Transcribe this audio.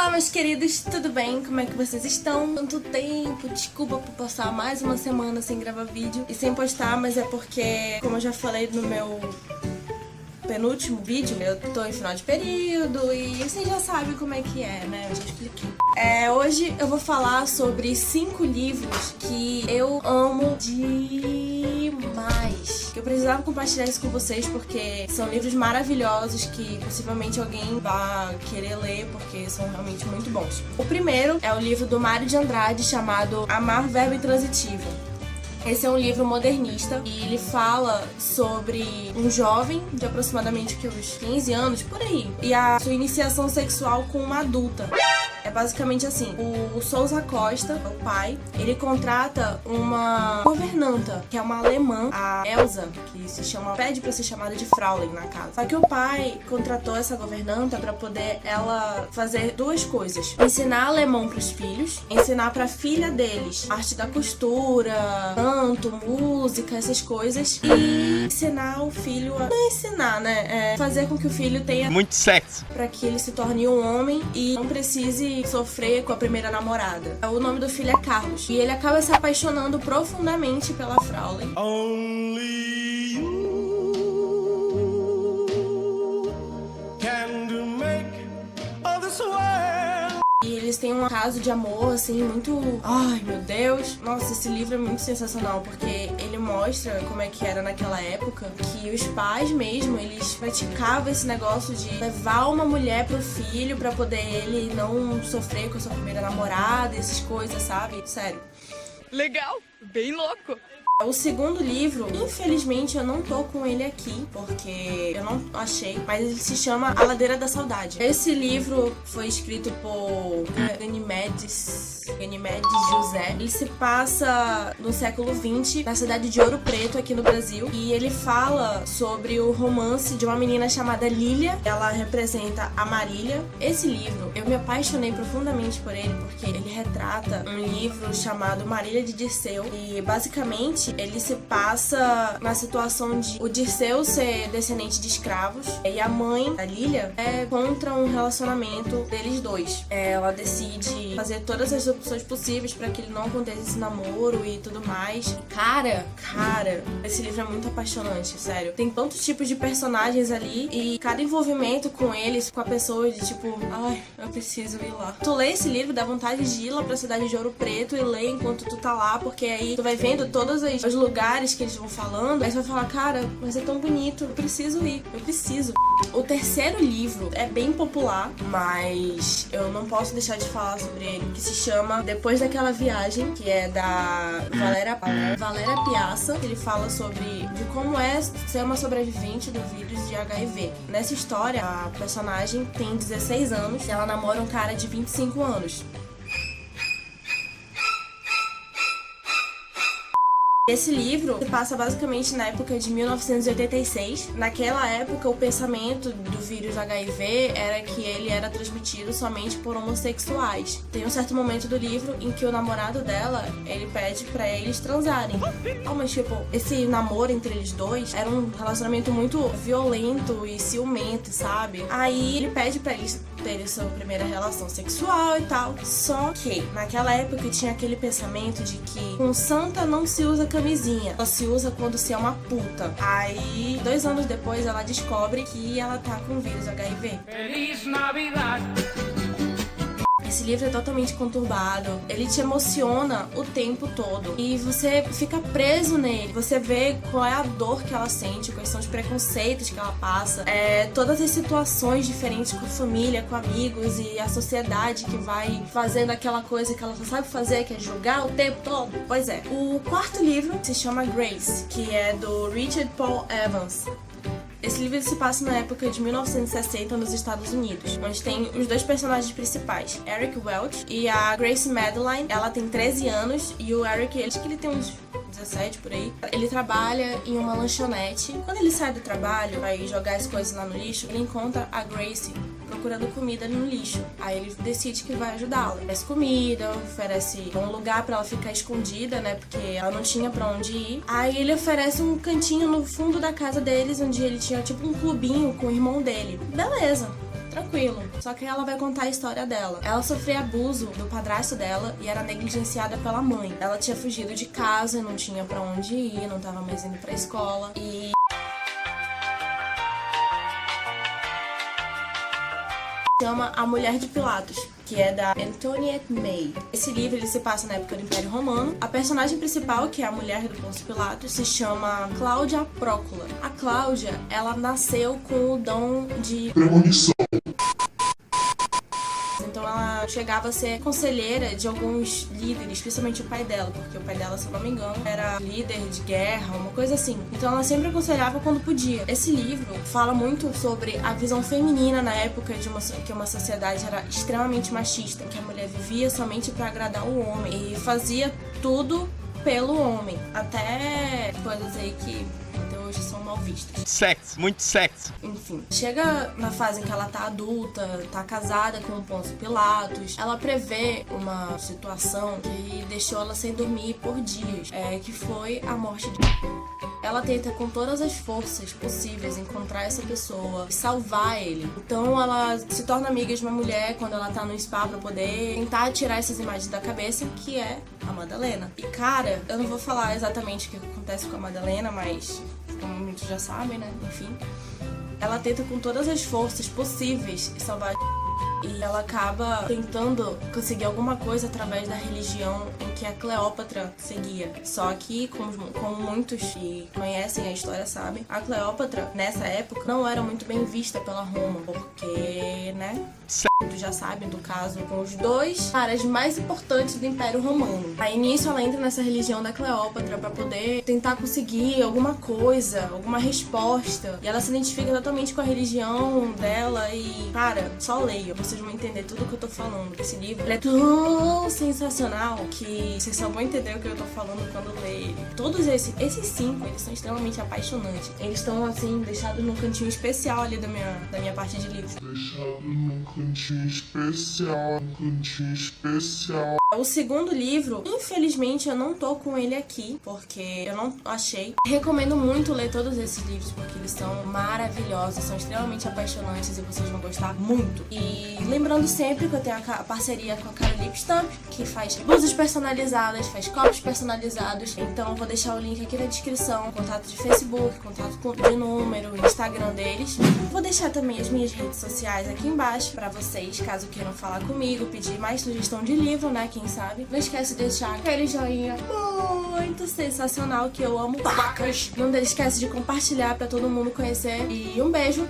Olá, meus queridos, tudo bem? Como é que vocês estão? Tanto tempo, desculpa por passar mais uma semana sem gravar vídeo e sem postar, mas é porque, como eu já falei no meu penúltimo vídeo, eu tô em final de período e vocês já sabem como é que é, né? Eu já expliquei. Hoje eu vou falar sobre 5 livros que eu amo demais. Eu precisava compartilhar isso com vocês porque são livros maravilhosos que possivelmente alguém vai querer ler porque são realmente muito bons. O primeiro é o livro do Mário de Andrade chamado Amar, Verbo Intransitivo. Esse é um livro modernista e ele fala sobre um jovem de aproximadamente uns 15 anos, por aí, e a sua iniciação sexual com uma adulta. É basicamente assim, o Souza Costa, o pai, ele contrata uma governanta, que é uma alemã, a Elsa, que pede pra ser chamada de Fraulein na casa. Só que o pai contratou essa governanta pra poder ela fazer 2 coisas. Ensinar alemão pros filhos, ensinar pra filha deles arte da costura, canto, música, essas coisas, e ensinar o filho a... Não ensinar, né? Fazer com que o filho tenha muito sexo, pra que ele se torne um homem e não precise sofrer com a primeira namorada. O nome do filho é Carlos e ele acaba se apaixonando profundamente pela Fraulein. Only you can make all this world. E eles têm um caso de amor, assim, muito... Ai, meu Deus! Nossa, esse livro é muito sensacional, porque ele mostra como é que era naquela época, que os pais mesmo, eles praticavam esse negócio de levar uma mulher pro filho pra poder ele não sofrer com a sua primeira namorada, essas coisas, sabe? Sério. Legal, bem louco. O segundo livro, infelizmente eu não tô com ele aqui, porque eu não achei, mas ele se chama A Ladeira da Saudade. Esse livro foi escrito por Ganimedes José. Ele se passa no século XX, na cidade de Ouro Preto, aqui no Brasil, e ele fala sobre o romance de uma menina chamada Lília. Ela representa a Marília. Esse livro, eu me apaixonei profundamente por ele, porque ele retrata um livro chamado Marília de Dirceu, e basicamente ele se passa na situação de o Dirceu ser descendente de escravos e a mãe, a Lília, é contra um relacionamento deles dois. Ela decide fazer todas as opções possíveis para que ele não aconteça esse namoro e tudo mais. Cara, esse livro é muito apaixonante, sério. Tem tantos tipos de personagens ali e cada envolvimento com eles, com a pessoa de tipo, ai, eu preciso ir lá. Tu lê esse livro, dá vontade de ir lá pra cidade de Ouro Preto e ler enquanto tu tá lá, porque aí tu vai vendo todos os lugares que eles vão falando, aí você vai falar, cara, mas é tão bonito, eu preciso ir, eu preciso. O terceiro livro é bem popular, mas eu não posso deixar de falar sobre ele, que se chama Depois daquela Viagem, que é da Valéria Piassa. Ele fala sobre de como é ser uma sobrevivente do vírus de HIV. Nessa história, a personagem tem 16 anos e ela namora um cara de 25 anos. Esse livro se passa basicamente na época de 1986. Naquela época, o pensamento do vírus HIV era que ele era transmitido somente por homossexuais. Tem um certo momento do livro em que o namorado dela, ele pede pra eles transarem. Mas tipo, esse namoro entre eles dois era um relacionamento muito violento e ciumento, sabe? Aí ele pede pra eles terem sua primeira relação sexual e tal. Só que naquela época tinha aquele pensamento de que com santa não se usa camisinha, só se usa quando se é uma puta. Aí 2 anos depois ela descobre que ela tá com o vírus HIV. Feliz Navidad. Esse livro é totalmente conturbado, ele te emociona o tempo todo e você fica preso nele, você vê qual é a dor que ela sente, quais são os preconceitos que ela passa, todas as situações diferentes com a família, com amigos e a sociedade que vai fazendo aquela coisa que ela só sabe fazer, que é julgar o tempo todo. Pois é, o quarto livro se chama Grace, que é do Richard Paul Evans. Esse livro se passa na época de 1960 nos Estados Unidos, onde tem os 2 personagens principais, Eric Welch e a Grace Madeline. Ela tem 13 anos e o Eric, acho que ele tem uns 17 por aí. Ele trabalha em uma lanchonete. Quando ele sai do trabalho, vai jogar as coisas lá no lixo, ele encontra a Grace procurando comida no lixo. Aí ele decide que vai ajudá-la. Oferece comida, oferece um lugar pra ela ficar escondida, né? Porque ela não tinha pra onde ir. Aí ele oferece um cantinho no fundo da casa deles, onde ele tinha tipo um clubinho com o irmão dele. Beleza. tranquilo. Só que ela vai contar a história dela. Ela sofreu abuso do padrasto dela e era negligenciada pela mãe. Ela tinha fugido de casa, não tinha pra onde ir, não tava mais indo pra escola. E chama A Mulher de Pilatos, que é da Antoinette May. Esse livro ele se passa na época do Império Romano. A personagem principal, que é a mulher do Pôncio Pilatos, se chama Cláudia Prócula. A Cláudia, ela nasceu com o dom de premonição. Então ela chegava a ser conselheira de alguns líderes, principalmente o pai dela, porque o pai dela, se eu não me engano, era líder de guerra, uma coisa assim. Então ela sempre aconselhava quando podia. Esse livro fala muito sobre a visão feminina na época de que uma sociedade era extremamente machista, que a mulher vivia somente para agradar o homem e fazia tudo pelo homem. Até coisas aí que até hoje são mal vistas. Sexo, muito sexo. Enfim, chega na fase em que ela tá adulta, tá casada com o Pôncio Pilatos, ela prevê uma situação que deixou ela sem dormir por dias, que foi a morte de... Ela tenta com todas as forças possíveis encontrar essa pessoa e salvar ele. Então ela se torna amiga de uma mulher quando ela tá no spa pra poder tentar tirar essas imagens da cabeça, que é a Madalena. E cara, eu não vou falar exatamente o que acontece com a Madalena, mas como muitos já sabem, né? Enfim. Ela tenta com todas as forças possíveis salvar e ela acaba tentando conseguir alguma coisa através da religião em que a Cleópatra seguia. Só que, como muitos que conhecem a história sabem, a Cleópatra, nessa época, não era muito bem vista pela Roma, porque, né? Muitos já sabem do caso com os dois caras mais importantes do Império Romano. Aí nisso ela entra nessa religião da Cleópatra pra poder tentar conseguir alguma coisa, alguma resposta. E ela se identifica totalmente com a religião dela e, cara, só leia. Vocês vão entender tudo o que eu tô falando. Esse livro ele é tão sensacional que vocês só vão entender o que eu tô falando quando ler ele. Todos esses 5, eles são extremamente apaixonantes. Eles estão, assim, deixados num cantinho especial ali da minha parte de livros. Deixado num cantinho especial, O segundo livro, infelizmente eu não tô com ele aqui, porque eu não achei. Recomendo muito ler todos esses livros, porque eles são maravilhosos, são extremamente apaixonantes e vocês vão gostar muito. E lembrando sempre que eu tenho a parceria com a Carolip Stamp, que faz blusas personalizadas, faz copos personalizados. Então eu vou deixar o link aqui na descrição, contato de Facebook, contato de número, Instagram deles. Vou deixar também as minhas redes sociais aqui embaixo pra vocês, caso queiram falar comigo, pedir mais sugestão de livro, né, quem sabe. Não esquece de deixar aquele joinha muito sensacional que eu amo pacas. Não esquece de compartilhar pra todo mundo conhecer. E um beijo